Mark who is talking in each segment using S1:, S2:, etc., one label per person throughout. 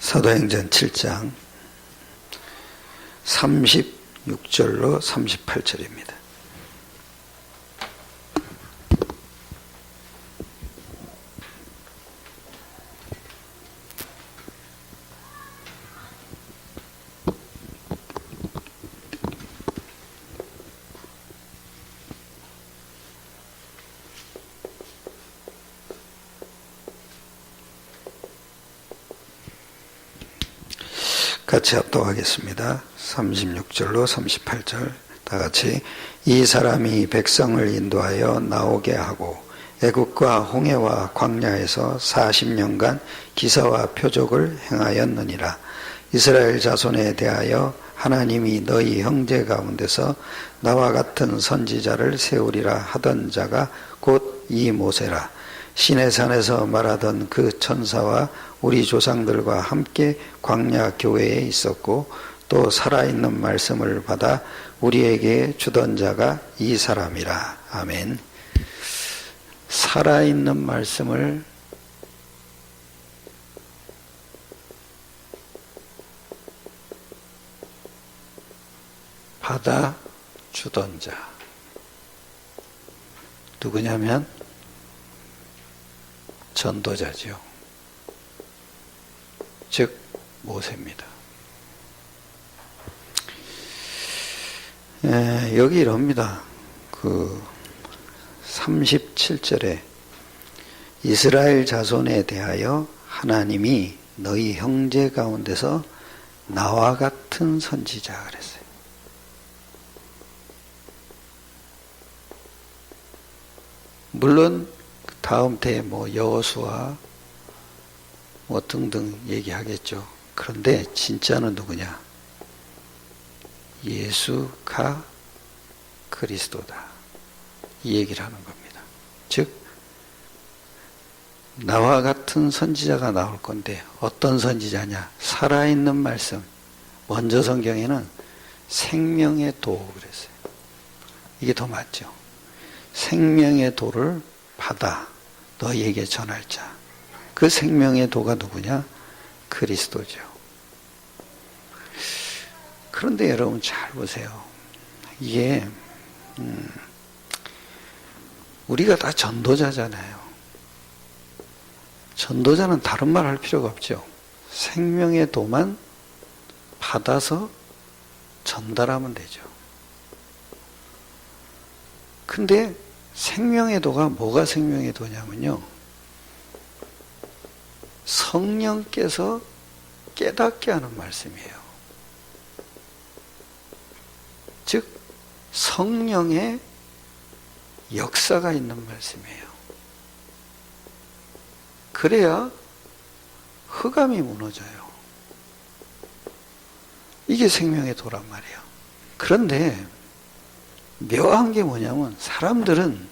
S1: 사도행전 7장 36절로 38절입니다. 같이 합독하겠습니다. 36절로 38절 다 같이. 이 사람이 백성을 인도하여 나오게 하고 애국과 홍해와 광야에서 40년간 기사와 표적을 행하였느니라. 이스라엘 자손에 대하여 하나님이 너희 형제 가운데서 나와 같은 선지자를 세우리라 하던 자가 곧 이 모세라. 시내산에서 말하던 그 천사와 우리 조상들과 함께 광야 교회에 있었고 또 살아있는 말씀을 받아 우리에게 주던 자가 이 사람이라. 아멘. 살아있는 말씀을 받아 주던 자 누구냐면 전도자죠. 즉 모세입니다. 여기 이럽니다. 37절에 이스라엘 자손에 대하여 하나님이 너희 형제 가운데서 나와 같은 선지자 그랬어요. 물론 다음 때에 여호수아 등등 얘기하겠죠. 그런데 진짜는 누구냐? 예수가 그리스도다. 이 얘기를 하는 겁니다. 즉 나와 같은 선지자가 나올 건데 어떤 선지자냐? 살아있는 말씀. 먼저 성경에는 생명의 도 그랬어요. 이게 더 맞죠. 생명의 도를 받아 너희에게 전할 자. 그 생명의 도가 누구냐? 그리스도죠. 그런데 여러분 잘 보세요. 이게 우리가 다 전도자잖아요. 전도자는 다른 말 할 필요가 없죠. 생명의 도만 받아서 전달하면 되죠. 근데 생명의 도가 뭐가 생명의 도냐면요, 성령께서 깨닫게 하는 말씀이에요. 즉 성령의 역사가 있는 말씀이에요. 그래야 흑암이 무너져요. 이게 생명의 도란 말이에요. 그런데 묘한 게 뭐냐면 사람들은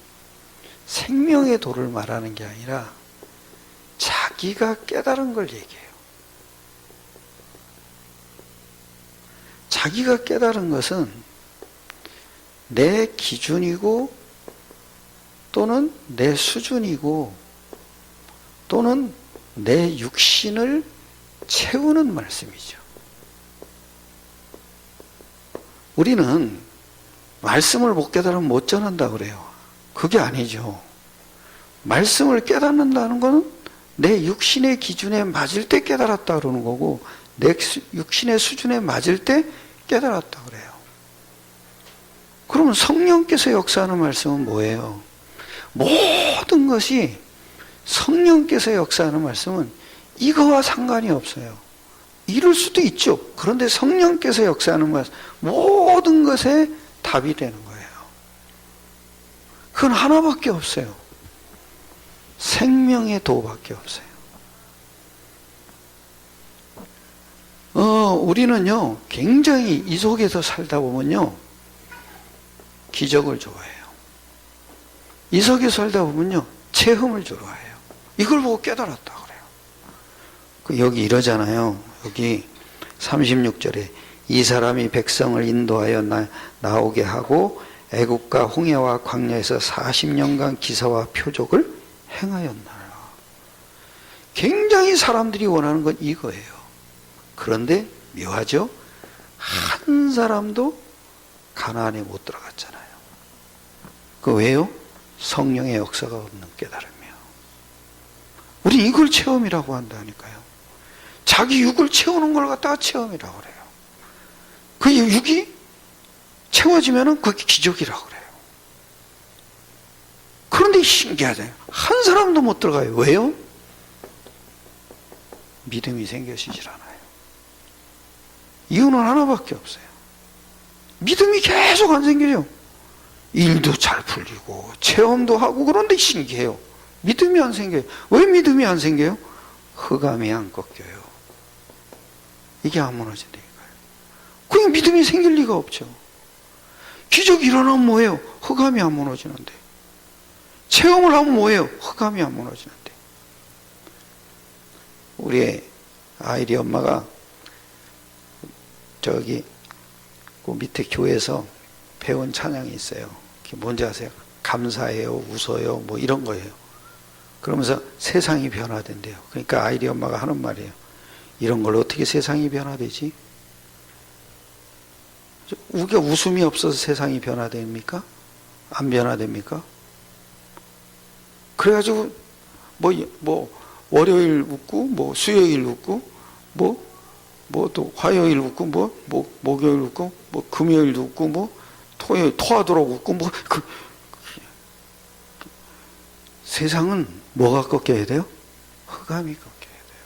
S1: 생명의 도를 말하는 게 아니라 자기가 깨달은 걸 얘기해요. 자기가 깨달은 것은 내 기준이고 또는 내 수준이고 또는 내 육신을 채우는 말씀이죠. 우리는 말씀을 못 깨달으면 못 전한다 그래요. 그게 아니죠. 말씀을 깨닫는다는 것은 내 육신의 기준에 맞을 때 깨달았다 그러는 거고 내 육신의 수준에 맞을 때 깨달았다 그래요. 그러면 성령께서 역사하는 말씀은 뭐예요? 모든 것이 성령께서 역사하는 말씀은 이거와 상관이 없어요. 이럴 수도 있죠. 그런데 성령께서 역사하는 말씀 모든 것에 답이 되는 거예요. 그건 하나밖에 없어요. 생명의 도밖에 없어요. 우리는요, 굉장히 이 속에서 살다 보면요, 기적을 좋아해요. 이 속에서 살다 보면요, 체험을 좋아해요. 이걸 보고 깨달았다 그래요. 여기 이러잖아요. 여기 36절에 이 사람이 백성을 인도하여 나오게 하고 애국과 홍해와 광야에서 40년간 기사와 표적을 행하였나라. 굉장히 사람들이 원하는 건 이거예요. 그런데 묘하죠? 한 사람도 가나안에 못 들어갔잖아요. 그 왜요? 성령의 역사가 없는 깨달음이요. 우리 이걸 체험이라고 한다니까요. 자기 육을 채우는 걸 갖다가 체험이라고 그래요. 그 육이 채워지면은 그게 기적이라고 그래요. 그런데 신기하잖아요. 한 사람도 못 들어가요. 왜요? 믿음이 생겨지질 않아요. 이유는 하나밖에 없어요. 믿음이 계속 안 생겨요. 일도 잘 풀리고 체험도 하고 그런데 신기해요. 믿음이 안 생겨요. 왜 믿음이 안 생겨요? 흑암이 안 꺾여요. 이게 안 무너진다니까요. 그냥 믿음이 생길 리가 없죠. 기적이 일어나면 뭐예요? 흑암이 안 무너지는데. 체험을 하면 뭐예요? 흑암이 안 무너지는데. 우리 아이리 엄마가 저기 그 밑에 교회에서 배운 찬양이 있어요. 그게 뭔지 아세요? 감사해요, 웃어요, 뭐 이런 거예요. 그러면서 세상이 변화된대요. 그러니까 아이리 엄마가 하는 말이에요. 이런 걸로 어떻게 세상이 변화되지? 우리가 웃음이 없어서 세상이 변화됩니까? 안 변화됩니까? 그래가지고 뭐 월요일 웃고 뭐 수요일 웃고 뭐 또 화요일 웃고 뭐 목요일 웃고 뭐 금요일도 웃고 뭐 토요일 토하도록 웃고 뭐 세상은 뭐가 꺾여야 돼요? 흑암이 꺾여야 돼요.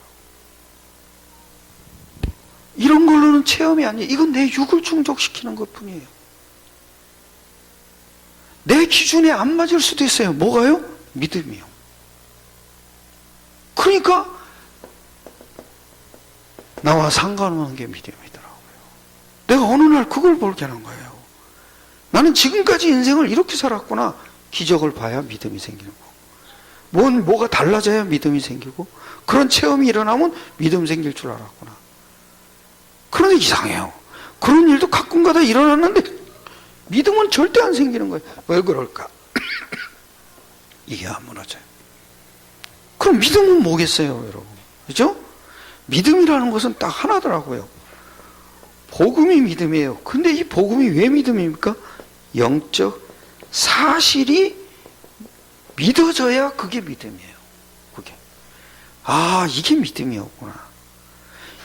S1: 이런 걸로는 체험이 아니에요. 이건 내 육을 충족시키는 것 뿐이에요. 내 기준에 안 맞을 수도 있어요. 뭐가요? 믿음이요. 그러니까 나와 상관없는 게 믿음이더라고요. 내가 어느 날 그걸 볼게는 거예요. 나는 지금까지 인생을 이렇게 살았구나. 기적을 봐야 믿음이 생기는 거고, 뭐가 달라져야 믿음이 생기고, 그런 체험이 일어나면 믿음 생길 줄 알았구나. 그런데 이상해요. 그런 일도 가끔가다 일어났는데 믿음은 절대 안 생기는 거예요. 왜 그럴까? 이게 안 무너져요. 그럼 믿음은 뭐겠어요, 여러분? 그죠? 믿음이라는 것은 딱 하나더라고요. 복음이 믿음이에요. 근데 이 복음이 왜 믿음입니까? 영적 사실이 믿어져야 그게 믿음이에요. 그게. 아, 이게 믿음이었구나.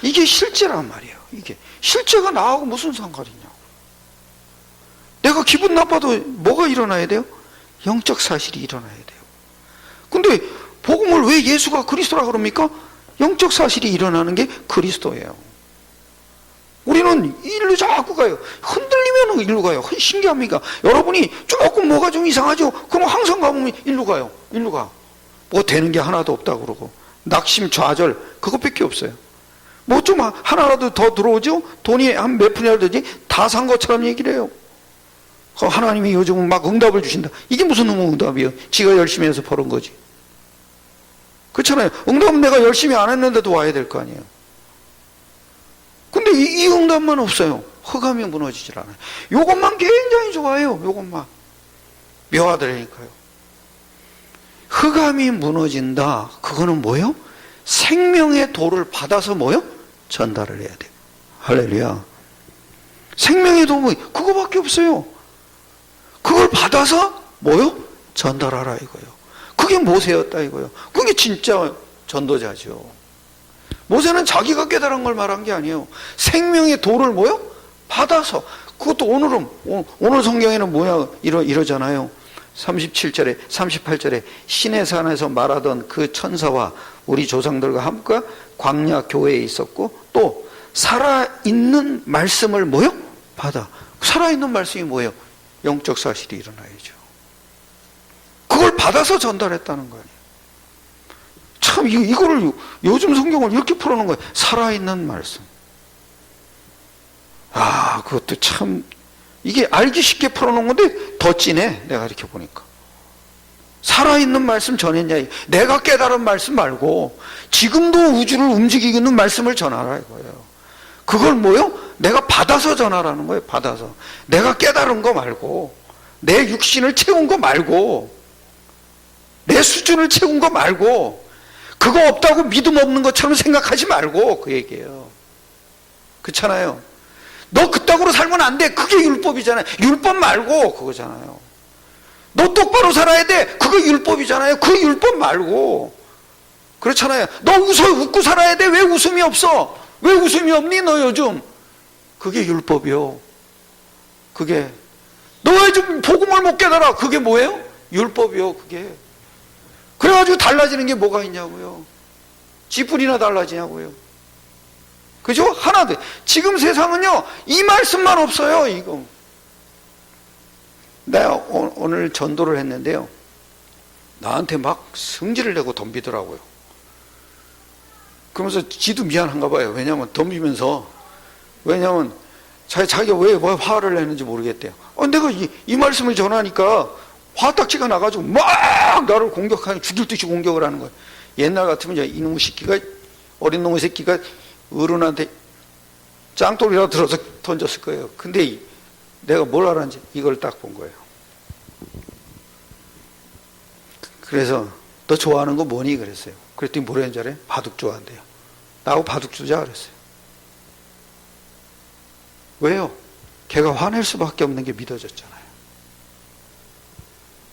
S1: 이게 실제란 말이에요. 이게. 실제가 나하고 무슨 상관이냐고. 내가 기분 나빠도 뭐가 일어나야 돼요? 영적 사실이 일어나야 돼요. 근데 복음을 왜 예수가 그리스도라 그럽니까? 영적 사실이 일어나는 게 그리스도예요. 우리는 일로 자꾸 가요. 흔들리면 일로 가요. 신기합니까? 여러분이 조금 뭐가 좀 이상하죠? 그럼 항상 가면 일로 가요. 일로 가. 뭐 되는 게 하나도 없다고 그러고. 낙심, 좌절, 그것밖에 없어요. 뭐 좀 하나라도 더 들어오죠? 돈이 한 몇 푼이라도 되지? 다 산 것처럼 얘기를 해요. 하나님이 요즘은 막 응답을 주신다. 이게 무슨 응답이에요? 지가 열심히 해서 벌은 거지. 그렇잖아요. 응답은 내가 열심히 안 했는데도 와야 될 거 아니에요. 근데 이 응답만 없어요. 흑암이 무너지질 않아요. 요것만 굉장히 좋아해요. 요것만. 묘하더라니까요. 흑암이 무너진다. 그거는 뭐요? 생명의 도를 받아서 뭐요? 전달을 해야 돼요. 할렐루야. 생명의 도 그거밖에 없어요. 그걸 받아서 뭐요? 전달하라 이거요. 그게 모세였다 이거요. 그게 진짜 전도자죠. 모세는 자기가 깨달은 걸 말한 게 아니에요. 생명의 도를 뭐요? 받아서. 그것도 오늘 성경에는 뭐야 이러잖아요. 37절에 38절에 신의 산에서 말하던 그 천사와 우리 조상들과 함께 광야 교회에 있었고, 또 살아있는 말씀을 뭐요? 받아. 살아있는 말씀이 뭐예요? 영적 사실이 일어나야죠. 그걸 받아서 전달했다는 거예요. 참 이거를 요즘 성경을 이렇게 풀어놓은 거예요. 살아있는 말씀. 아, 그것도 참 이게 알기 쉽게 풀어놓은 건데 더 진해. 내가 이렇게 보니까. 살아있는 말씀 전했냐. 내가 깨달은 말씀 말고 지금도 우주를 움직이고 있는 말씀을 전하라 이거예요. 그걸 뭐요? 내가 받아서 전하라는 거예요. 받아서. 내가 깨달은 거 말고, 내 육신을 채운 거 말고, 내 수준을 채운 거 말고, 그거 없다고 믿음 없는 것처럼 생각하지 말고, 그 얘기예요. 그렇잖아요. 너 그따구로 살면 안 돼. 그게 율법이잖아요. 율법 말고 그거잖아요. 너 똑바로 살아야 돼. 그거 율법이잖아요. 그 율법 말고. 그렇잖아요. 너 웃고 살아야 돼. 왜 웃음이 없어? 왜 웃음이 없니 너 요즘? 그게 율법이요. 그게. 너 왜 좀 복음을 못 깨달아? 그게 뭐예요? 율법이요. 그게. 그래가지고 달라지는 게 뭐가 있냐고요. 지뿐이나 달라지냐고요. 그죠? 하나 더. 지금 세상은요, 이 말씀만 없어요, 이거. 내가 오늘 전도를 했는데요. 나한테 막 성질을 내고 덤비더라고요. 그러면서 지도 미안한가 봐요. 왜냐면 덤비면서, 왜냐면 자기가 왜 화를 내는지 모르겠대요. 내가 이 말씀을 전하니까 화딱지가 나가지고 막 나를 공격하는, 죽일 듯이 공격을 하는 거예요. 옛날 같으면 이놈의 새끼가, 어린 놈의 새끼가 어른한테 짱돌이라도 들어서 던졌을 거예요. 근데 내가 뭘 알았는지 이걸 딱 본 거예요. 그래서 너 좋아하는 거 뭐니? 그랬어요. 그랬더니 뭐라는 줄 알아요? 바둑 좋아한대요. 나하고 바둑 두자 그랬어요. 왜요? 걔가 화낼 수밖에 없는 게 믿어졌잖아요.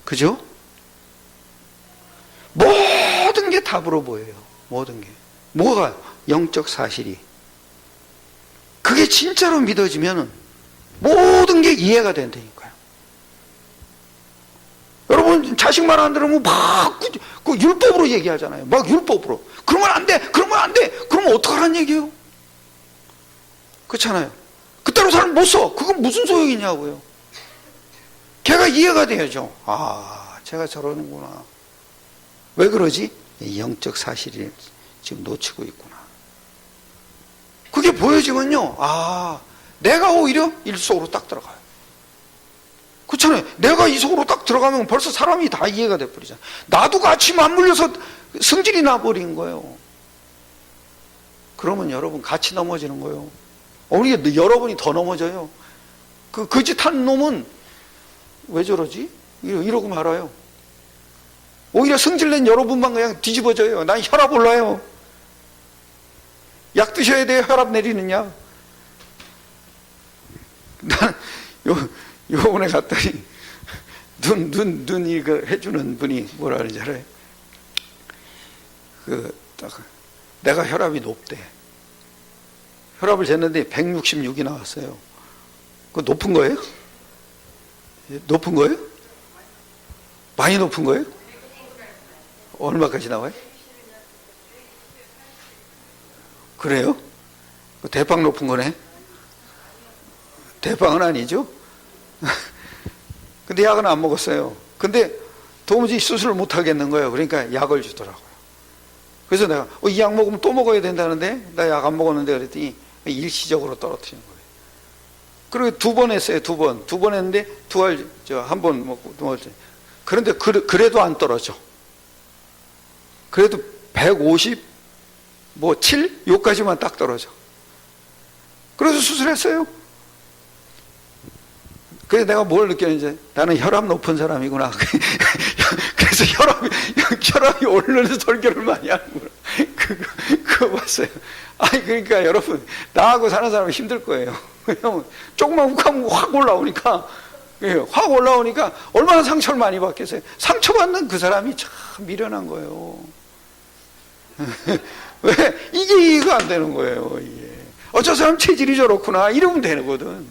S1: 그죠? 모든 게 답으로 보여요. 모든 게. 뭐가? 영적 사실이. 그게 진짜로 믿어지면 모든 게 이해가 된다니까요. 여러분 자식말 안 들으면 막 그 율법으로 얘기하잖아요. 막 율법으로. 그러면 안 돼. 그러면 안 돼. 그러면 어떡하라는 얘기예요? 그렇잖아요. 그따로 사람 못 써. 그건 무슨 소용이냐고요. 걔가 이해가 돼야죠. 아, 제가 저러는구나. 왜 그러지? 영적 사실이 지금 놓치고 있구나. 그게 보여지면요, 아, 내가 오히려 일 속으로 딱 들어가요. 그렇잖아요. 내가 이 속으로 딱 들어가면 벌써 사람이 다 이해가 돼버리잖아요. 나도 같이 맞물려서 성질이 나버린 거예요. 그러면 여러분 같이 넘어지는 거예요. 오히려 여러분이 더 넘어져요. 그 거짓한 놈은 왜 저러지? 이러고 말아요. 오히려 성질낸 여러분만 그냥 뒤집어져요. 난 혈압 올라요. 약 드셔야 돼요. 혈압 내리는 약. 난 요번에 갔더니 눈 이거 해주는 분이 뭐라 그러는지 알아요? 내가 혈압이 높대. 혈압을 쟀는데 166이 나왔어요. 그거 높은 거예요? 높은 거예요? 많이 높은 거예요? 얼마까지 나와요? 그래요? 대빵 높은 거네? 대빵은 아니죠? 근데 약은 안 먹었어요. 근데 도무지 수술을 못 하겠는 거예요. 그러니까 약을 주더라고요. 그래서 내가 이 약 먹으면 또 먹어야 된다는데 나 약 안 먹었는데 그랬더니 일시적으로 떨어뜨리는 거예요. 그리고 2번 했어요. 2번. 2번 했는데 한 번 먹고 그런데 그래도 안 떨어져. 그래도 150 7 요까지만 딱 떨어져. 그래서 수술했어요. 그래서 내가 뭘 느꼈는지 나는 혈압 높은 사람이구나. 그래서 혈압이 오르는 설교를 많이 하는구나. 그거 봤어요. 아니 그러니까 여러분 나하고 사는 사람은 힘들 거예요. 왜냐면 조금만 욱하면 확 올라오니까 얼마나 상처를 많이 받겠어요. 상처받는 그 사람이 참 미련한 거예요. 왜? 이게 이해가 안 되는 거예요. 이게. 저 사람 체질이 저렇구나 이러면 되거든.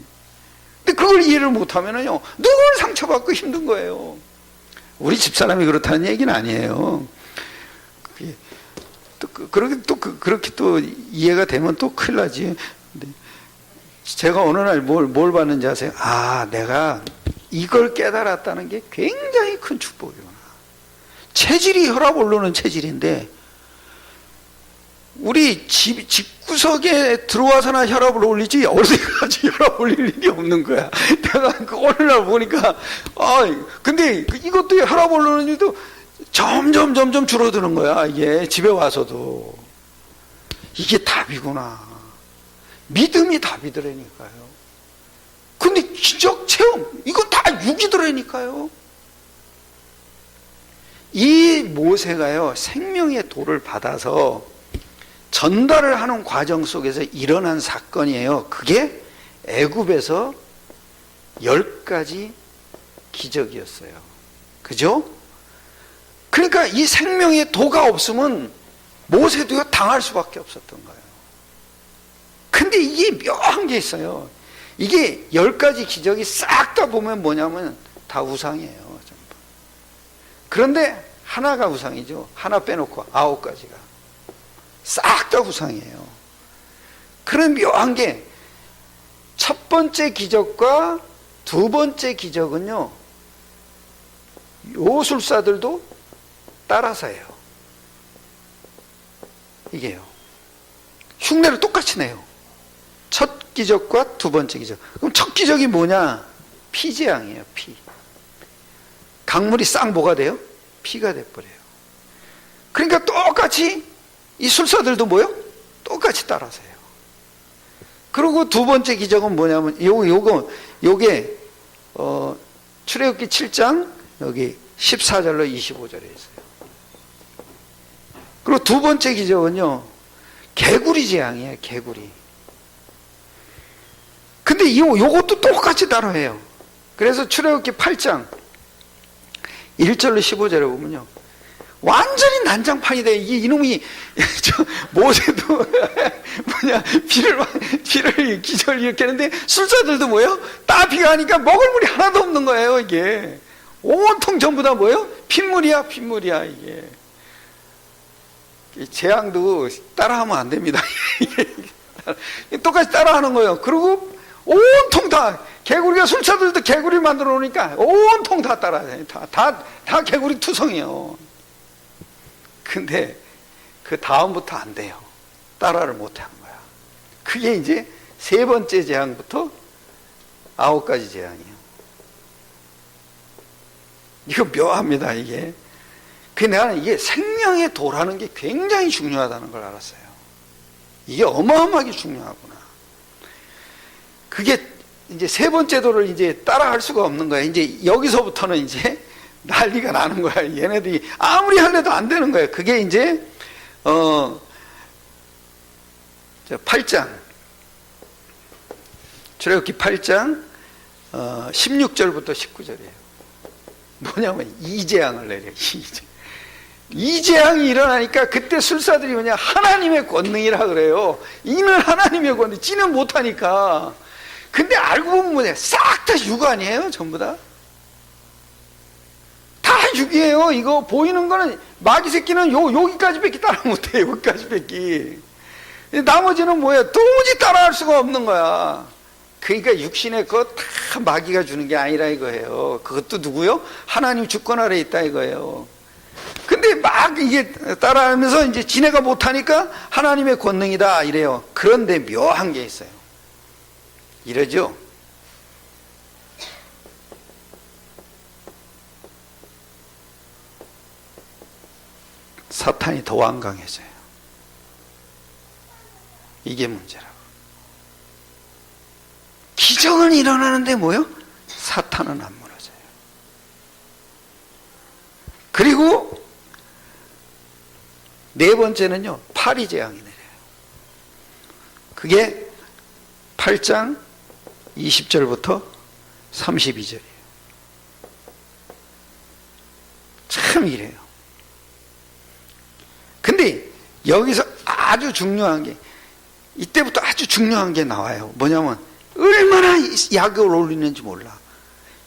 S1: 근데 그걸 이해를 못하면은요, 누굴 상처받고 힘든 거예요. 우리 집사람이 그렇다는 얘기는 아니에요. 그렇게 또 이해가 되면 또 큰일 나지. 근데 제가 어느 날 뭘 봤는지 아세요? 아, 내가 이걸 깨달았다는 게 굉장히 큰 축복이구나. 체질이 혈압 오르는 체질인데, 우리 집구석에 들어와서나 혈압을 올리지 어디까지 혈압 올릴 일이 없는 거야. 내가 어느 날 보니까 근데 이것도 혈압 오르는 일도 점점 줄어드는 거야. 이게 집에 와서도 이게 답이구나. 믿음이 답이더라니까요. 근데 기적 체험 이건 다 육이더라니까요. 이 모세가요 생명의 돌을 받아서 전달을 하는 과정 속에서 일어난 사건이에요. 그게 애굽에서 10가지 기적이었어요. 그죠? 그러니까 이 생명의 도가 없으면 모세도요 당할 수밖에 없었던 거예요. 근데 이게 묘한 게 있어요. 이게 10가지 기적이 싹 다 보면 뭐냐면 다 우상이에요. 전부. 그런데 하나가 우상이죠. 하나 빼놓고 9가지가 싹 다 우상이에요. 그런 묘한 게 첫 번째 기적과 두 번째 기적은요, 요술사들도 따라서 해요. 이게요. 흉내를 똑같이 내요. 첫 기적과 두 번째 기적. 그럼 첫 기적이 뭐냐? 피재앙이에요. 피. 강물이 싹 뭐가 돼요? 피가 돼버려요. 그러니까 똑같이 이 술사들도 뭐요? 똑같이 따라서 해요. 그리고 두 번째 기적은 뭐냐면 요게 출애굽기 7장 여기 14절로 25절에 있어요. 그리고 두 번째 기적은요, 개구리 재앙이에요. 개구리. 근데 요것도 똑같이 따라해요. 그래서 출애굽기 8장 1절로 15절에 보면요, 완전히 난장판이 돼. 이놈이 모세도 비를 기적을 일으켰는데 술사들도 뭐예요? 다 비가 하니까 먹을 물이 하나도 없는 거예요. 이게 온통 전부 다 뭐예요? 핏물이야. 이게 재앙도 따라하면 안 됩니다. 똑같이 따라하는 거예요. 그리고 온통 다 개구리가, 술사들도 개구리 만들어 놓으니까 온통 다 따라해요. 다 개구리 투성이에요. 근데 그 다음부터 안 돼요. 따라를 못 하는 거야. 그게 이제 세 번째 재앙부터 9가지 재앙이에요. 이거 묘합니다, 이게. 나는 이게 생명의 도라는 게 굉장히 중요하다는 걸 알았어요. 이게 어마어마하게 중요하구나. 그게 이제 세 번째 도를 이제 따라할 수가 없는 거야. 이제 여기서부터는 이제 난리가 나는 거야. 얘네들이 아무리 하려도 안 되는 거야. 그게 이제 8장 출애굽기 8장 16절부터 19절이에요. 뭐냐면 이재앙을 내려. 이재앙이 일어나니까 그때 술사들이 뭐냐, 하나님의 권능이라 그래요. 이는 하나님의 권능, 지는 못하니까. 근데 알고 보면 뭐냐, 싹 다 육아니에요. 전부 다 육이에요. 이거 보이는 거는 마귀 새끼는 여기까지 밖에 따라 못해. 여기까지 밖에. 나머지는 뭐야, 도무지 따라할 수가 없는 거야. 그러니까 육신의 것 다 마귀가 주는 게 아니라 이거예요. 그것도 누구요? 하나님 주권 아래 있다 이거예요. 근데 막 이게 따라하면서 이제 지네가 못하니까 하나님의 권능이다 이래요. 그런데 묘한 게 있어요. 이러죠. 사탄이 더 완강해져요. 이게 문제라고. 기적은 일어나는데 뭐요? 사탄은 안 무너져요. 그리고 네 번째는요, 파리 재앙이 내려요. 그게 8장 20절부터 32절이에요. 참 이래요. 근데 여기서 아주 중요한 게, 이때부터 아주 중요한 게 나와요. 뭐냐면 얼마나 약을 올리는지 몰라.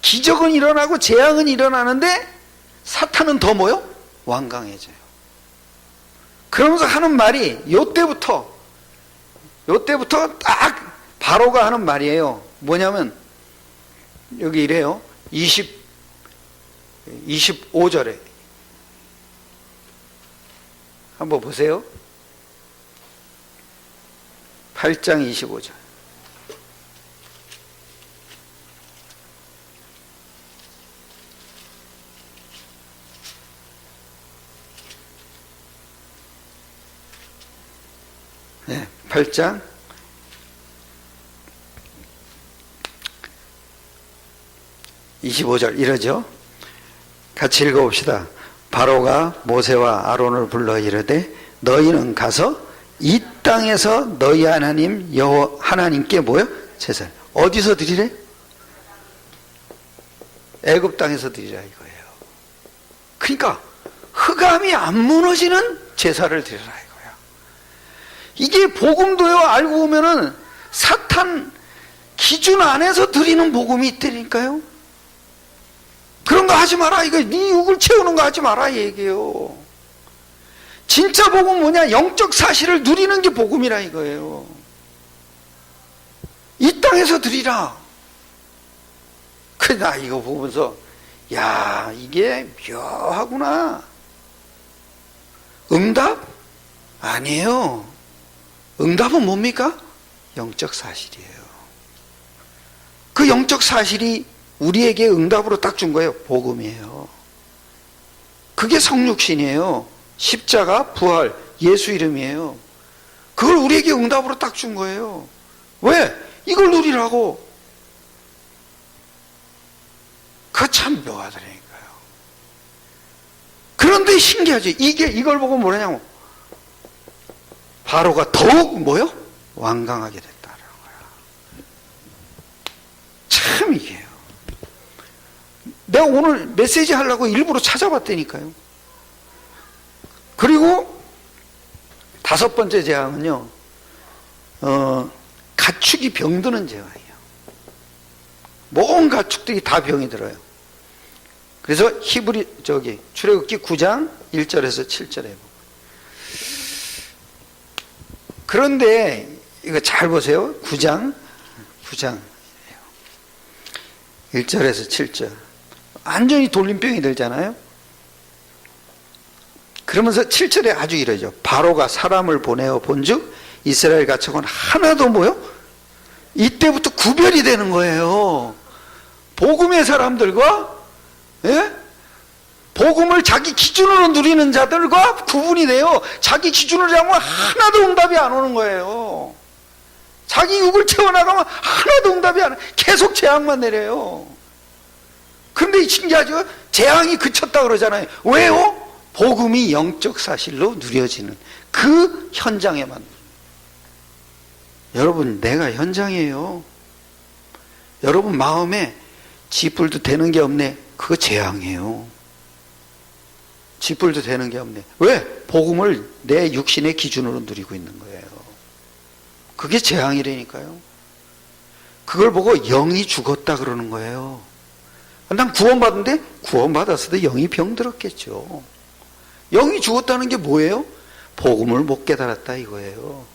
S1: 기적은 일어나고 재앙은 일어나는데 사탄은 더 뭐요? 완강해져요. 그러면서 하는 말이 요때부터 딱 바로가 하는 말이에요. 뭐냐면 여기 이래요. 25절에 한번 보세요. 8장 25절. 네, 8장 25절 이러죠. 같이 읽어봅시다. 바로가 모세와 아론을 불러 이르되 너희는 가서 이 땅에서 너희 하나님 여호와 하나님께 뭐요? 제사를. 어디서 드리래? 애굽 땅에서 드리라 이거예요. 그러니까 흑암이 안 무너지는 제사를 드리라 이거야. 이게 복음도요, 알고 보면은 사탄 기준 안에서 드리는 복음이 있다니까요. 그런 거 하지 마라 이거. 네 육을 채우는 거 하지 마라 이 얘기예요. 진짜 복음 뭐냐? 영적 사실을 누리는 게 복음이라 이거예요. 이 땅에서 드리라. 그래, 나 이거 보면서 야, 이게 묘하구나. 응답? 아니에요. 응답은 뭡니까? 영적 사실이에요. 그 영적 사실이 우리에게 응답으로 딱 준 거예요. 복음이에요. 그게 성육신이에요. 십자가, 부활, 예수 이름이에요. 그걸 우리에게 응답으로 딱 준 거예요. 왜? 이걸 누리라고. 그거 참 묘하더라니까요. 그런데 신기하죠. 이걸 보고 뭐라냐고. 바로가 더욱 뭐요? 완강하게 됐다는 거야. 참 이게요. 내가 오늘 메시지 하려고 일부러 찾아봤다니까요. 그리고 다섯 번째 재앙은요, 가축이 병드는 재앙이에요. 모든 가축들이 다 병이 들어요. 그래서 출애굽기 9장 1절에서 7절에 보면. 그런데 이거 잘 보세요. 9장 1절에서 7절. 완전히 돌림병이 들잖아요. 그러면서 7절에 아주 이러죠. 바로가 사람을 보내어 본즉 이스라엘 가축은 하나도 뭐요? 이때부터 구별이 되는 거예요. 복음의 사람들과, 예? 복음을 자기 기준으로 누리는 자들과 구분이 돼요. 자기 기준으로 잡으면 하나도 응답이 안 오는 거예요. 자기 육을 채워나가면 하나도 응답이 안 와요. 계속 재앙만 내려요. 그런데 신기하죠? 재앙이 그쳤다 그러잖아요. 왜요? 복음이 영적 사실로 누려지는 그 현장에만. 여러분, 내가 현장이에요. 여러분 마음에 쥐뿔도 되는 게 없네. 그거 재앙이에요. 쥐뿔도 되는 게 없네. 왜? 복음을 내 육신의 기준으로 누리고 있는 거예요. 그게 재앙이라니까요. 그걸 보고 영이 죽었다 그러는 거예요. 난 구원받은데 구원받았어도 영이 병들었겠죠. 영이 죽었다는 게 뭐예요? 복음을 못 깨달았다 이거예요.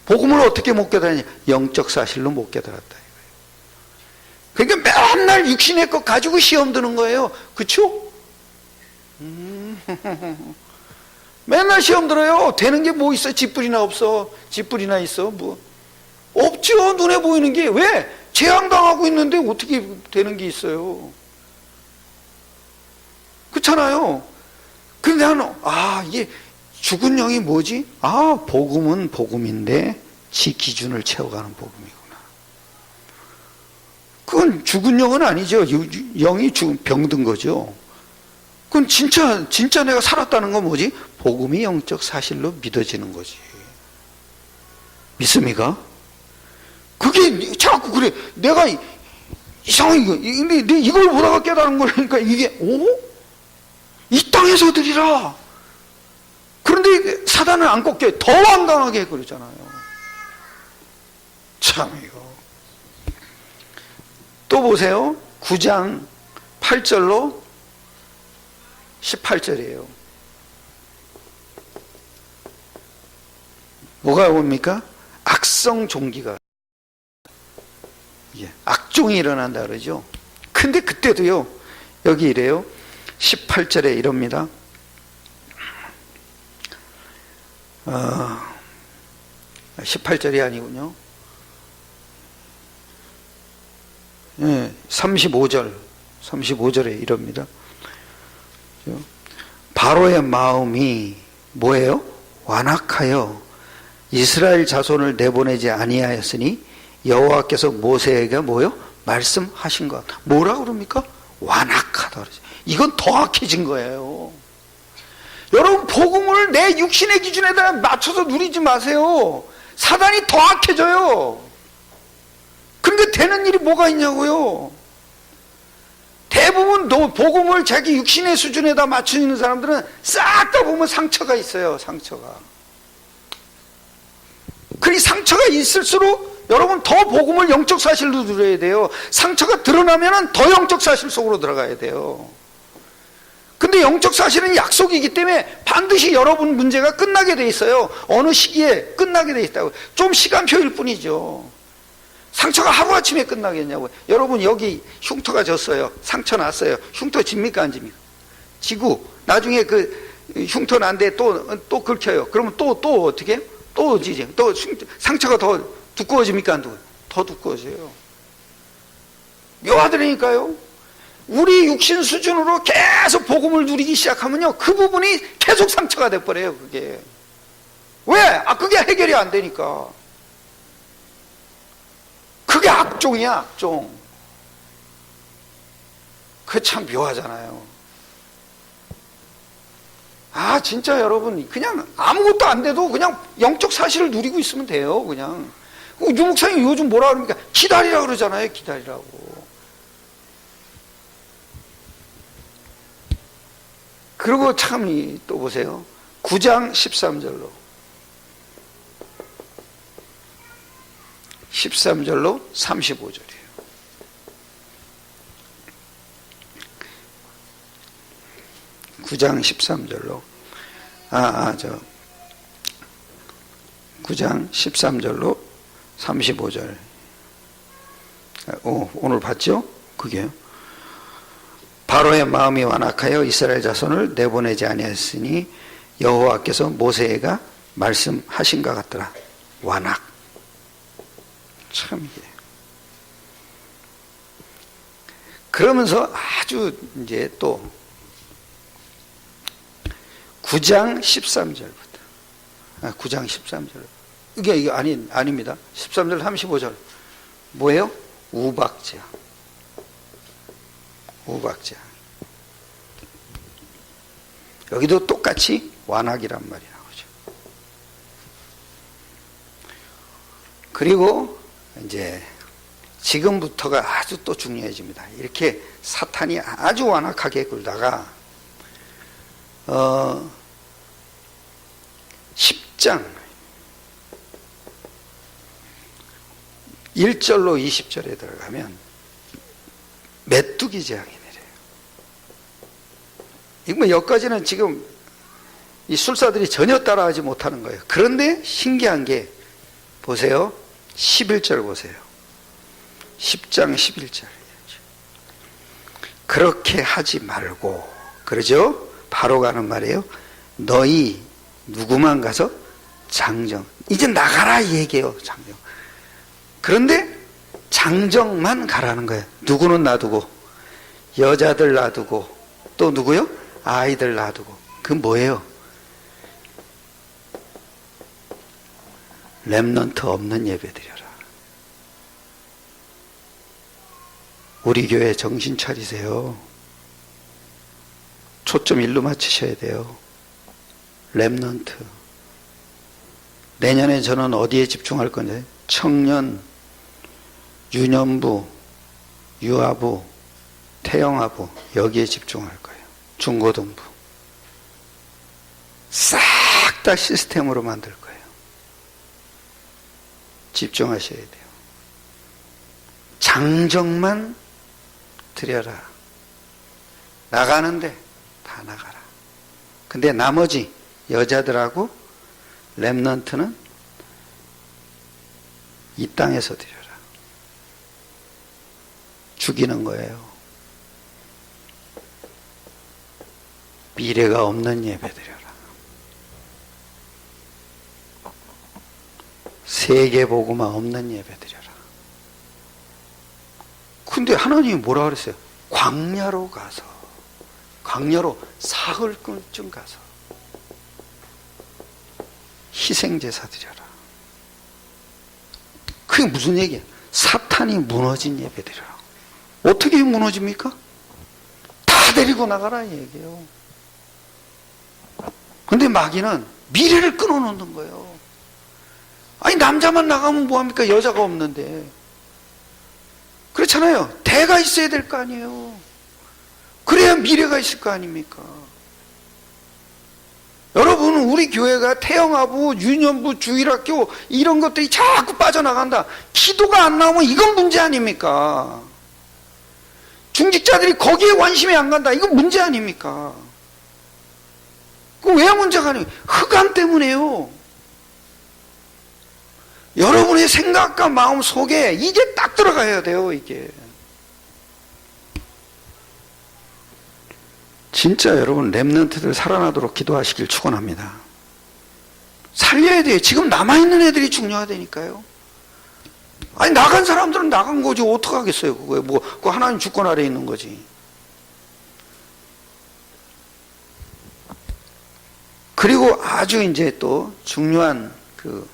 S1: 복음을 어떻게 못 깨달았냐? 영적 사실로 못 깨달았다 이거예요. 그러니까 맨날 육신의 것 가지고 시험 드는 거예요. 그쵸? 맨날 시험 들어요. 되는 게 뭐 있어? 쥐뿔이나 없어? 쥐뿔이나 있어? 뭐 없죠. 눈에 보이는 게. 왜? 재앙당하고 있는데 어떻게 되는 게 있어요? 그렇잖아요. 근데 나는 이게 죽은 영이 뭐지? 복음은 복음인데 지 기준을 채워가는 복음이구나. 그건 죽은 영은 아니죠. 영이 병든 거죠. 그건 진짜 내가 살았다는 건 뭐지? 복음이 영적 사실로 믿어지는 거지. 믿습니까? 그게 자꾸 그래. 내가 이상하게 근데 이걸 보다가 깨달은 거니까 이게 이 땅에서 드리라. 그런데 사단은 안 꺾여. 더 완강하게 그러잖아요. 참 이거. 또 보세요. 9장 8절로 18절이에요. 뭐가 옵니까? 악성 종기가. 악종이 일어난다 그러죠. 근데 그때도요, 여기 이래요. 18절에 이럽니다. 18절이 아니군요. 35절에 이럽니다. 바로의 마음이 뭐예요? 완악하여 이스라엘 자손을 내보내지 아니하였으니 여호와께서 모세에게 뭐요? 말씀하신 것. 뭐라 그럽니까? 완악하다 그러죠. 이건 더 악해진 거예요. 여러분, 복음을 내 육신의 기준에다 맞춰서 누리지 마세요. 사단이 더 악해져요. 그러니까 되는 일이 뭐가 있냐고요. 대부분 복음을 자기 육신의 수준에다 맞추는 사람들은 싹 다 보면 상처가 있어요. 상처가. 그러니 상처가 있을수록 여러분 더 복음을 영적 사실로 누려야 돼요. 상처가 드러나면 더 영적 사실 속으로 들어가야 돼요. 근데 영적 사실은 약속이기 때문에 반드시 여러분 문제가 끝나게 돼 있어요. 어느 시기에 끝나게 돼 있다고. 좀 시간표일 뿐이죠. 상처가 하루아침에 끝나겠냐고요. 여러분, 여기 흉터가 졌어요. 상처 났어요. 흉터 집니까, 안 집니까? 지고 나중에 그 흉터 난데 또 긁혀요. 그러면 또 어떻게 해요? 또 지지. 또 상처가 더 두꺼워집니까, 안 두꺼워요? 더 두꺼워져요. 묘하더라니까요. 우리 육신 수준으로 계속 복음을 누리기 시작하면요, 그 부분이 계속 상처가 돼버려요. 그게 왜? 그게 해결이 안 되니까. 그게 악종이야, 악종. 그게 참 묘하잖아요. 진짜 여러분, 그냥 아무것도 안 돼도 그냥 영적 사실을 누리고 있으면 돼요. 그냥 유 목사님 요즘 뭐라 그럽니까? 기다리라 그러잖아요. 기다리라고. 그리고 참 또 보세요. 9장 13절로 35절이에요. 9장 13절로 9장 13절로 35절. 오늘 봤죠? 그게요. 바로의 마음이 완악하여 이스라엘 자손을 내보내지 아니하였으니 여호와께서 모세가 말씀하신 것 같더라. 완악. 참 이게. 그러면서 아주 이제 또 9장 13절부터 9장 13절 이게 아닙니다. 13절 35절 뭐예요? 우박자. 여기도 똑같이 완악이란 말이 나오죠. 그리고 이제 지금부터가 아주 또 중요해집니다. 이렇게 사탄이 아주 완악하게 굴다가 10장 1절로 20절에 들어가면 메뚜기 재앙이 내려요. 이거 여기까지는 지금 이 술사들이 전혀 따라하지 못하는 거예요. 그런데 신기한 게 보세요. 11절 보세요. 10장 11절. 그렇게 하지 말고, 그러죠? 바로가 하는 말이에요. 너희 누구만 가서 장정, 이제 나가라 이 얘기예요. 장정. 그런데 장정만 가라는 거예요. 누구는 놔두고, 여자들 놔두고, 또 누구요? 아이들 놔두고. 그건 뭐예요? 렘넌트 없는 예배 드려라. 우리 교회 정신 차리세요. 초점 일로 맞추셔야 돼요. 렘넌트. 내년에 저는 어디에 집중할 건데? 청년, 유년부, 유아부, 태영아부, 여기에 집중할 거예요. 중고등부. 싹 다 시스템으로 만들 거예요. 집중하셔야 돼요. 장정만 드려라. 나가는데 다 나가라. 근데 나머지 여자들하고 렘넌트는 이 땅에서 드려라. 죽이는 거예요. 미래가 없는 예배 드려라. 세계복음화 없는 예배 드려라. 근데 하나님이 뭐라 그랬어요? 광야로 가서, 광야로 사흘쯤 가서 희생제사 드려라. 그게 무슨 얘기야? 사탄이 무너진 예배 드려라. 어떻게 무너집니까? 다 데리고 나가라 이 얘기예요. 근데 마귀는 미래를 끊어놓는 거예요. 아니, 남자만 나가면 뭐합니까? 여자가 없는데. 그렇잖아요. 대가 있어야 될 거 아니에요. 그래야 미래가 있을 거 아닙니까? 여러분, 우리 교회가 태영아부, 유년부, 주일학교 이런 것들이 자꾸 빠져나간다. 기도가 안 나오면 이건 문제 아닙니까? 중직자들이 거기에 관심이 안 간다. 이건 문제 아닙니까? 그 왜 문제가 아니에요? 흑암 때문에요. 여러분의 생각과 마음 속에 이게 딱 들어가야 돼요, 이게. 진짜 여러분, 렘넌트들 살아나도록 기도하시길 축원합니다. 살려야 돼요. 지금 남아있는 애들이 중요하다니까요. 아니, 나간 사람들은 나간 거지. 어떡하겠어요, 그거에. 뭐, 그 하나님 주권 아래에 있는 거지. 그리고 아주 이제 또 중요한 그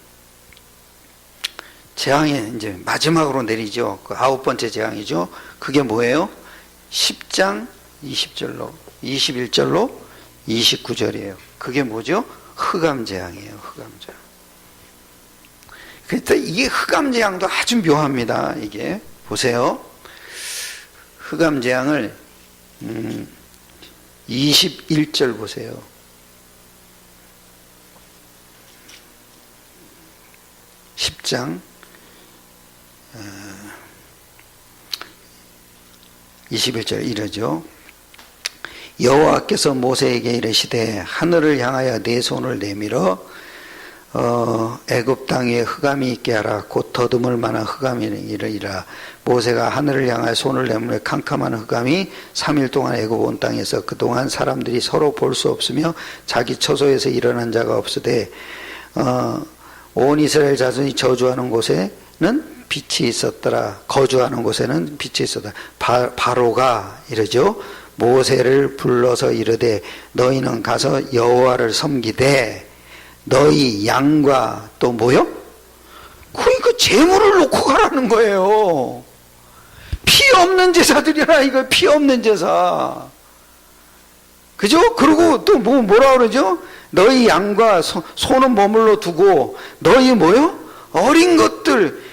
S1: 재앙이 이제 마지막으로 내리죠. 그 9번째 재앙이죠. 그게 뭐예요? 10장 20절로 21절로 29절이에요. 그게 뭐죠? 흑암 재앙이에요. 흑암 재앙. 그래서 이게 흑암 재앙도 아주 묘합니다. 이게 보세요. 흑암 재앙을 21절 보세요. 10장 21절 이러죠. 여호와께서 모세에게 이르시되 하늘을 향하여 네 손을 내밀어 애굽 땅에 흑암이 있게 하라. 곧 더듬을 만한 흑암이 이르리라. 모세가 하늘을 향하여 손을 내밀어 캄캄한 흑암이 3일 동안 애굽 온 땅에서 그동안 사람들이 서로 볼 수 없으며 자기 처소에서 일어난 자가 없으되 온 이스라엘 자손이 저주하는 곳에는 빛이 있었더라. 거주하는 곳에는 빛이 있었다. 바로가 이러죠. 모세를 불러서 이르되 너희는 가서 여호와를 섬기되 너희 양과 또 뭐요? 그러니까 재물을 놓고 가라는 거예요. 피 없는 제사들이라 이거. 피 없는 제사. 그죠? 그리고 또 뭐라 그러죠? 너희 양과 소는 머물러 두고 너희 뭐요? 어린 것들.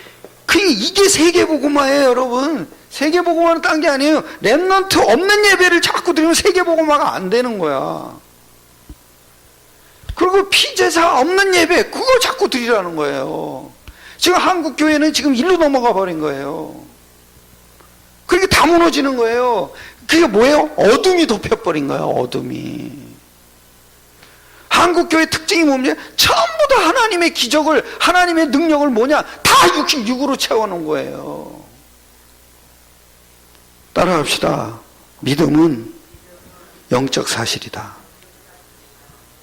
S1: 이게 세계복음화예요, 여러분. 세계복음화는 딴 게 아니에요. 렘넌트 없는 예배를 자꾸 드리면 세계복음화가 안 되는 거야. 그리고 피제사 없는 예배, 그거 자꾸 드리라는 거예요. 지금 한국 교회는 지금 일로 넘어가 버린 거예요. 그게 다 무너지는 거예요. 그게 뭐예요? 어둠이 덮여버린 거예요, 어둠이. 한국 교회 특징이 뭡니까? 전부 다 하나님의 기적을, 하나님의 능력을 뭐냐? 다 육으로 채워놓은 거예요. 따라합시다. 믿음은 영적 사실이다.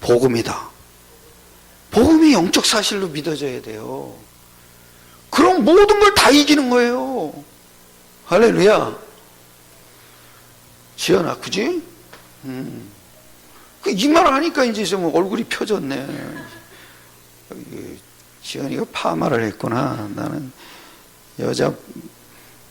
S1: 복음이다. 복음이 영적 사실로 믿어져야 돼요. 그럼 모든 걸 다 이기는 거예요. 할렐루야. 지연아, 그지? 이 말 하니까 이제 좀 얼굴이 펴졌네. 지연이가 파마를 했구나. 나는 여자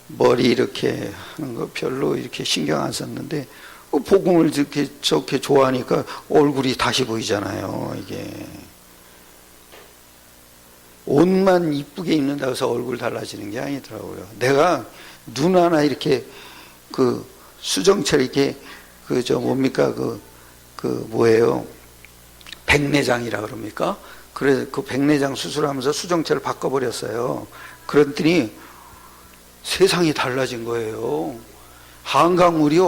S1: 머리 이렇게 하는 거 별로 이렇게 신경 안 썼는데, 복음을 이렇게 저렇게 좋아하니까 얼굴이 다시 보이잖아요. 이게 옷만 이쁘게 입는다고 해서 얼굴 달라지는 게 아니더라고요. 내가 눈 하나 이렇게 그 수정철 이렇게 뭡니까 뭐예요? 백내장이라 그럽니까? 그래서 그 백내장 수술하면서 수정체를 바꿔버렸어요. 그랬더니 세상이 달라진 거예요. 한강물이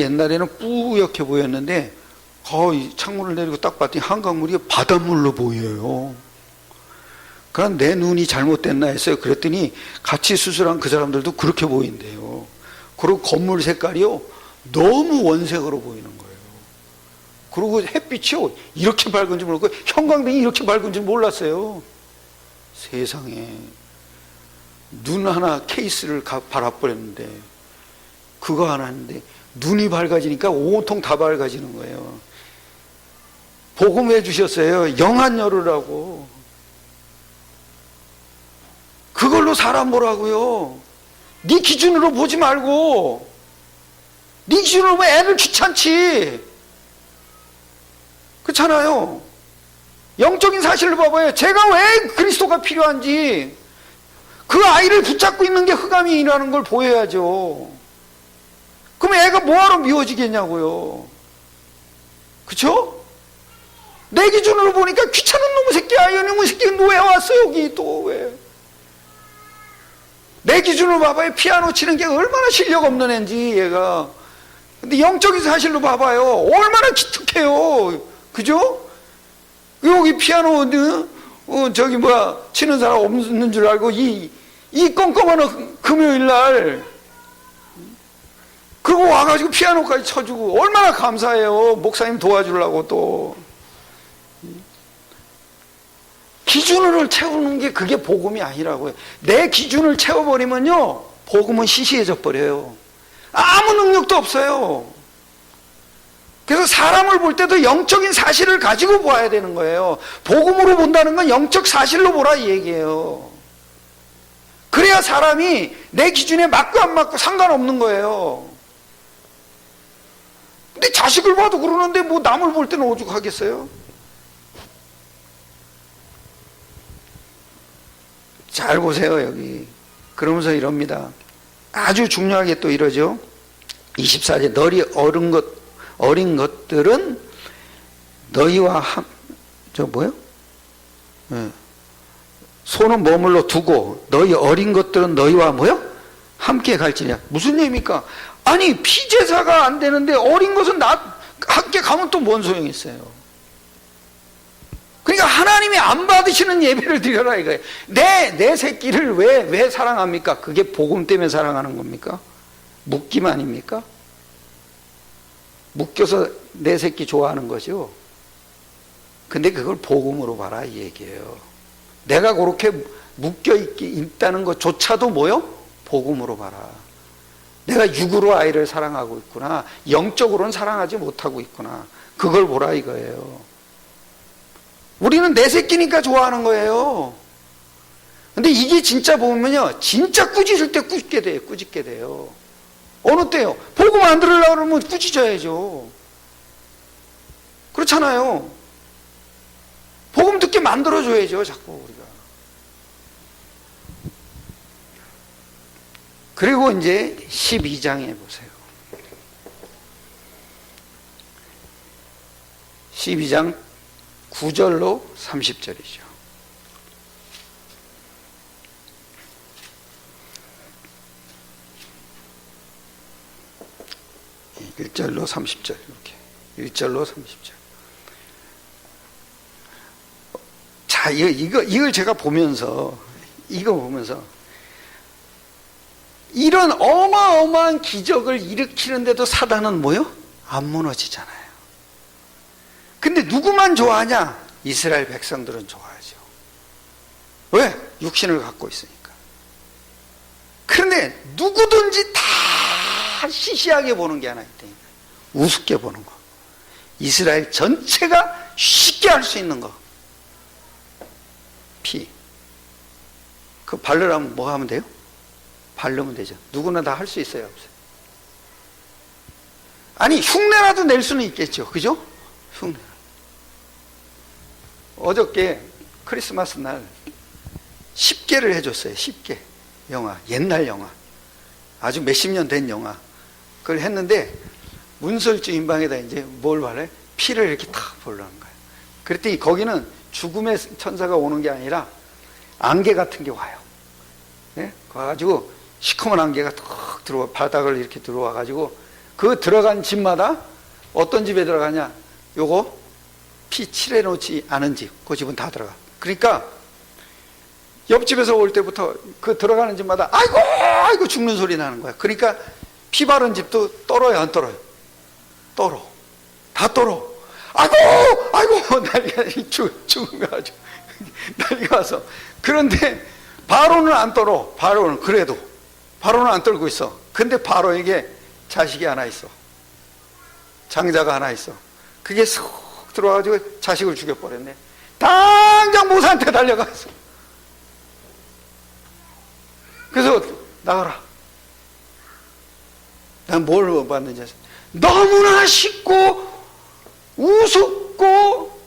S1: 옛날에는 뿌옇게 보였는데 창문을 내리고 딱 봤더니 한강물이 바닷물로 보여요. 그럼 내 눈이 잘못됐나 했어요. 그랬더니 같이 수술한 그 사람들도 그렇게 보인대요. 그리고 건물 색깔이요, 너무 원색으로 보이는 거예요. 그리고 햇빛이요, 이렇게 밝은 줄 모르고 형광등이 이렇게 밝은 줄 몰랐어요. 세상에. 눈 하나 케이스를 갈아버렸는데, 그거 하나 했는데 눈이 밝아지니까 온통 다 밝아지는 거예요. 복음해 주셨어요. 영안열으라고. 그걸로 사람 보라고요. 네 기준으로 보지 말고. 네 기준으로 보면 애들 귀찮지. 그렇잖아요. 영적인 사실을 봐봐요. 제가 왜 그리스도가 필요한지 그 아이를 붙잡고 있는 게 흑암이라는 걸 보여야죠. 그럼 애가 뭐하러 미워지겠냐고요. 그쵸? 내 기준으로 보니까 귀찮은 놈의 새끼야. 이놈의 새끼 너 왜 왔어 여기 또 왜? 내 기준으로 봐봐요. 피아노 치는 게 얼마나 실력 없는 애인지 얘가. 근데 영적인 사실로 봐봐요. 얼마나 기특해요. 그죠? 여기 피아노 저기 뭐야 치는 사람 없는 줄 알고 이 껌껌한 금요일 날 그거 와가지고 피아노까지 쳐주고 얼마나 감사해요. 목사님 도와주려고 또. 기준을 채우는 게 그게 복음이 아니라고요. 내 기준을 채워버리면요 복음은 시시해져 버려요. 아무 능력도 없어요. 그래서 사람을 볼 때도 영적인 사실을 가지고 보아야 되는 거예요. 복음으로 본다는 건 영적 사실로 보라 이 얘기예요. 그래야 사람이 내 기준에 맞고 안 맞고 상관없는 거예요. 근데 자식을 봐도 그러는데 뭐 남을 볼 때는 오죽하겠어요? 잘 보세요 여기. 그러면서 이럽니다. 아주 중요하게 또 이러죠. 24절 너희 어린 것들은 너희와 손은 머물러 두고 너희 어린 것들은 너희와 함께 갈지냐. 무슨 얘기입니까? 아니 피제사가 안 되는데 어린 것은 함께 가면 또 뭔 소용이 있어요. 그러니까 하나님이 안 받으시는 예배를 드려라 이거예요. 내 새끼를 왜 사랑합니까? 그게 복음 때문에 사랑하는 겁니까? 묶임 아닙니까? 묶여서 내 새끼 좋아하는 거죠. 근데 그걸 복음으로 봐라 이 얘기예요. 내가 그렇게 묶여 있다는 것조차도 복음으로 봐라. 내가 육으로 아이를 사랑하고 있구나. 영적으로는 사랑하지 못하고 있구나. 그걸 보라 이거예요. 우리는 내 새끼니까 좋아하는 거예요. 근데 이게 진짜 보면요 진짜 꾸짖을 때 꾸짖게 돼요. 어느 때요? 복음 안 들으려고 그러면 꾸짖어야죠. 그렇잖아요. 복음 듣게 만들어줘야죠 자꾸 우리가. 그리고 이제 12장에 보세요. 12장 9절로 30절이죠. 1절로 30절 이렇게 1절로 30절. 자, 이걸 제가 보면서 이런 어마어마한 기적을 일으키는데도 사단은 안 무너지잖아요. 근데 누구만 좋아하냐? 이스라엘 백성들은 좋아하죠. 왜? 육신을 갖고 있으니까. 그런데 누구든지 다 시시하게 보는 게 하나 있다니까. 우습게 보는 거. 이스라엘 전체가 쉽게 할 수 있는 거. 피. 그 바르려면 뭐 하면 돼요? 바르면 되죠. 누구나 다 할 수 있어요, 없어요? 아니 흉내라도 낼 수는 있겠죠. 그죠? 흉내. 어저께 크리스마스 날 10개를 해줬어요. 10개 영화. 옛날 영화. 아주 몇십 년 된 영화. 그걸 했는데 문설주 인방에다 이제 뭘 바래? 피를 이렇게 탁 보려는 거예요. 그랬더니 거기는 죽음의 천사가 오는 게 아니라 안개 같은 게 와요. 네? 와가지고 시커먼 안개가 탁 들어와, 바닥을 이렇게 들어와가지고 그 들어간 집마다 어떤 집에 들어가냐? 요거 피 칠해놓지 않은 집, 그 집은 다 들어가. 그러니까 옆집에서 올 때부터 그 들어가는 집마다 아이고 죽는 소리 나는 거야. 그러니까 피 바른 집도 떨어요, 안 떨어요? 떨어. 다 떨어. 아이고 난리가 죽은 거 아주 난리가 와서. 그런데 바로는 안 떨어. 바로는 그래도 바로는 안 떨고 있어. 근데 바로에게 자식이 하나 있어. 장자가 하나 있어. 그게 쏙 들어와가지고 자식을 죽여버렸네. 당장 모사한테 달려갔어. 그래서 나가라. 난 뭘 봤는지 아세요? 너무나 쉽고 우습고 어렵고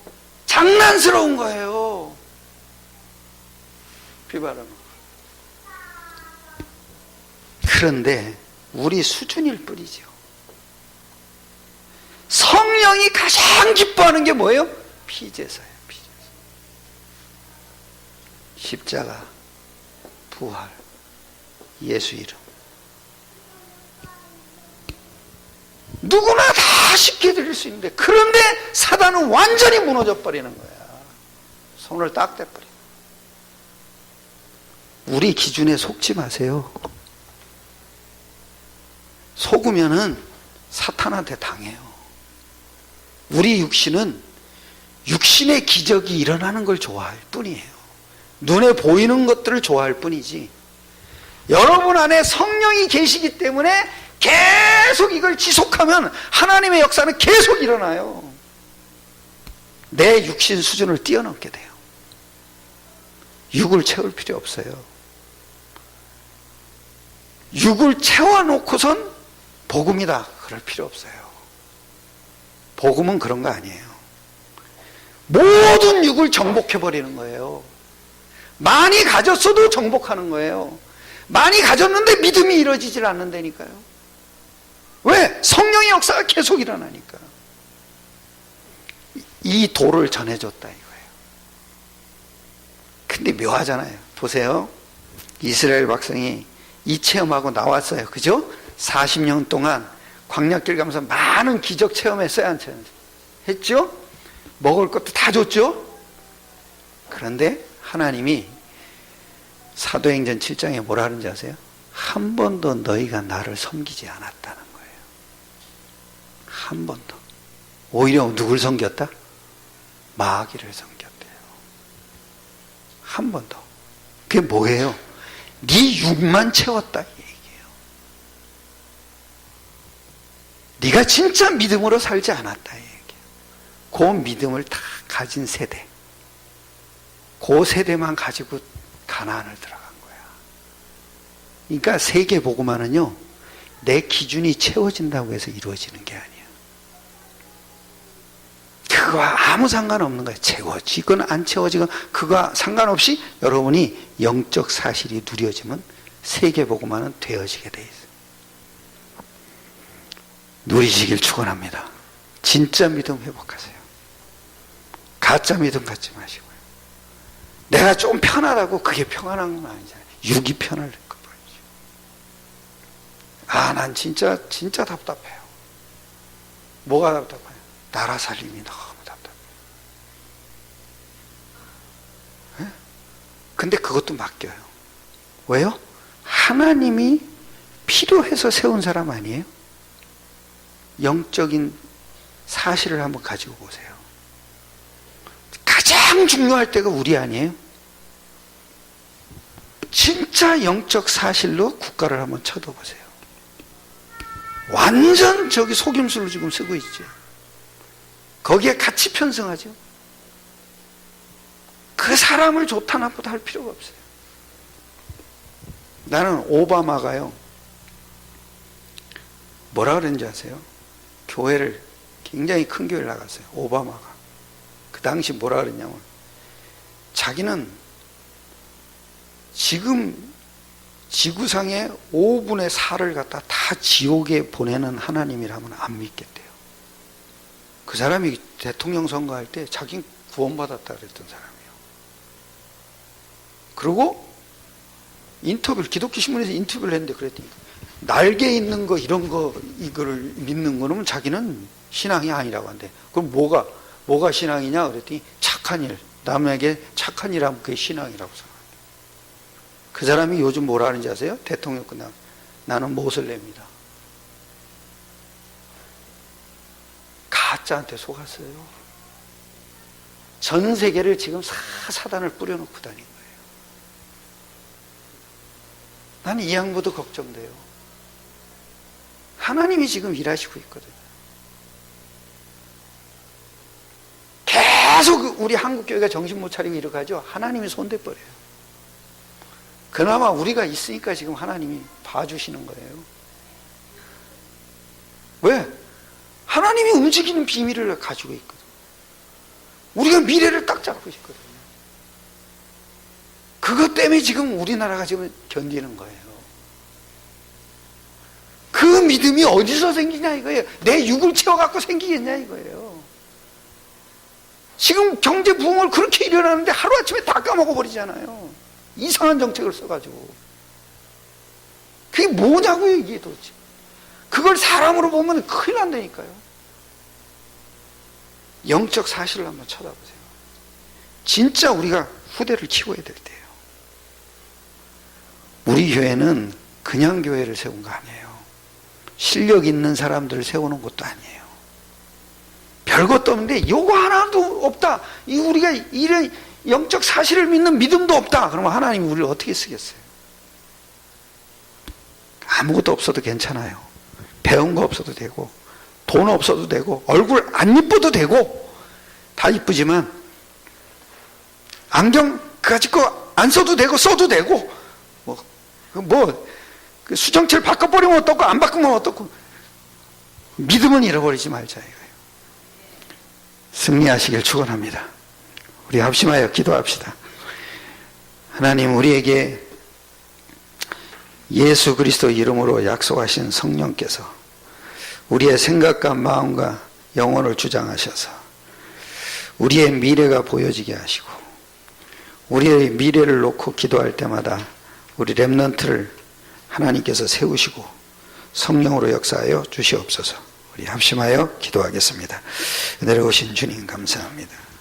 S1: 장난스러운 거예요. 비바람. 그런데 우리 수준일 뿐이죠. 성령이 가장 기뻐하는 게 뭐예요? 피제사예요. 피제사. 십자가, 부활, 예수 이름. 누구나 다 쉽게 드릴 수 있는데, 그런데 사단은 완전히 무너져 버리는 거야. 손을 딱 떼버려. 우리 기준에 속지 마세요. 속으면은 사탄한테 당해요. 우리 육신은 육신의 기적이 일어나는 걸 좋아할 뿐이에요. 눈에 보이는 것들을 좋아할 뿐이지, 여러분 안에 성령이 계시기 때문에 계속 이걸 지속하면 하나님의 역사는 계속 일어나요. 내 육신 수준을 뛰어넘게 돼요. 육을 채울 필요 없어요. 육을 채워놓고선 복음이다 그럴 필요 없어요. 복음은 그런 거 아니에요. 모든 육을 정복해버리는 거예요. 많이 가졌어도 정복하는 거예요. 많이 가졌는데 믿음이 이루어지질 않는다니까요. 왜? 성령의 역사가 계속 일어나니까. 이 도를 전해줬다 이거예요. 근데 묘하잖아요. 보세요. 이스라엘 백성이 이 체험하고 나왔어요. 그죠? 40년 동안 광야길 가면서 많은 기적 체험했어요. 안 했죠? 먹을 것도 다 줬죠? 그런데 하나님이 사도행전 7장에 뭐라 하는지 아세요? 한 번도 너희가 나를 섬기지 않았다는 거예요. 한 번도. 오히려 누굴 섬겼다? 마귀를 섬겼대요. 한 번도. 그게 뭐예요? 네 육만 채웠다 이 얘기예요. 네가 진짜 믿음으로 살지 않았다 이 얘기예요. 그 믿음을 다 가진 세대, 그 세대만 가지고 가나안을 들어간 거야. 그러니까 세계복음화는요, 내 기준이 채워진다고 해서 이루어지는 게 아니야. 그거와 아무 상관없는 거예요. 채워지건 안 채워지건 그거와 상관없이 여러분이 영적 사실이 누려지면 세계복음화는 되어지게 돼 있어요. 누리시길 축원합니다. 진짜 믿음 회복하세요. 가짜 믿음 갖지 마시고요. 내가 좀 편하다고 그게 평안한 건 아니잖아요. 육이 편할 거 보이죠. 아, 난 진짜 답답해요. 뭐가 답답해요? 나라 살림이 너무 답답해요. 네? 근데 그것도 맡겨요. 왜요? 하나님이 필요해서 세운 사람 아니에요? 영적인 사실을 한번 가지고 보세요. 가장 중요할 때가 우리 아니에요? 진짜 영적 사실로 국가를 한번 쳐다보세요. 완전 저기 속임수로 지금 쓰고 있죠. 거기에 같이 편승하죠. 그 사람을 좋다 나쁘다 할 필요가 없어요. 나는 오바마가요, 뭐라 그랬는지 아세요? 교회를, 굉장히 큰 교회를 나갔어요. 오바마가. 그 당시 뭐라 그랬냐면, 자기는 지금 지구상의 5분의 4를 갖다 다 지옥에 보내는 하나님이라면 안 믿겠대요. 그 사람이 대통령 선거할 때 자기는 구원받았다 그랬던 사람이에요. 그리고 인터뷰를, 기독교 신문에서 인터뷰를 했는데 그랬더니, 날개 있는 거 이런 거 이거를 믿는 거는 자기는 신앙이 아니라고 한대. 그럼 뭐가 신앙이냐 그랬더니 착한 일, 남에게 착한 일 하면 그게 신앙이라고 생각한대. 그 사람이 요즘 뭐라 하는지 아세요? 대통령 끝나고 나는 모슬렘이다. 가짜한테 속았어요. 전 세계를 지금 사단을 뿌려놓고 다닌 거예요. 나는 이 양반도 걱정돼요. 하나님이 지금 일하시고 있거든요. 계속 우리 한국교회가 정신 못 차리고 이렇게 하죠. 하나님이 손대버려요. 그나마 우리가 있으니까 지금 하나님이 봐주시는 거예요. 왜? 하나님이 움직이는 비밀을 가지고 있거든. 우리가 미래를 딱 잡고 있거든요. 그것 때문에 지금 우리나라가 지금 견디는 거예요. 그 믿음이 어디서 생기냐 이거예요. 내 육을 채워갖고 생기겠냐 이거예요. 지금 경제 부흥을 그렇게 일어나는데 하루아침에 다 까먹어 버리잖아요. 이상한 정책을 써가지고. 그게 뭐냐고요 이게 도대체. 그걸 사람으로 보면 큰일 난다니까요. 영적 사실을 한번 쳐다보세요. 진짜 우리가 후대를 키워야 될 때예요. 우리 교회는 그냥 교회를 세운 거 아니에요. 실력 있는 사람들을 세우는 것도 아니에요. 별것도 없는데 요거 하나도 없다. 우리가 이런 영적 사실을 믿는 믿음도 없다. 그러면 하나님이 우리를 어떻게 쓰겠어요? 아무것도 없어도 괜찮아요. 배운 거 없어도 되고 돈 없어도 되고 얼굴 안 이뻐도 되고 다 이쁘지만 안경 가지고 안 써도 되고 써도 되고 그 수정체를 바꿔버리면 어떻고 안 바꾸면 어떻고 믿음은 잃어버리지 말자 이거예요. 승리하시길 축원합니다. 우리 합심하여 기도합시다. 하나님 우리에게 예수 그리스도 이름으로 약속하신 성령께서 우리의 생각과 마음과 영혼을 주장하셔서 우리의 미래가 보여지게 하시고 우리의 미래를 놓고 기도할 때마다 우리 렘넌트를 하나님께서 세우시고 성령으로 역사하여 주시옵소서. 우리 합심하여 기도하겠습니다. 내려오신 주님 감사합니다.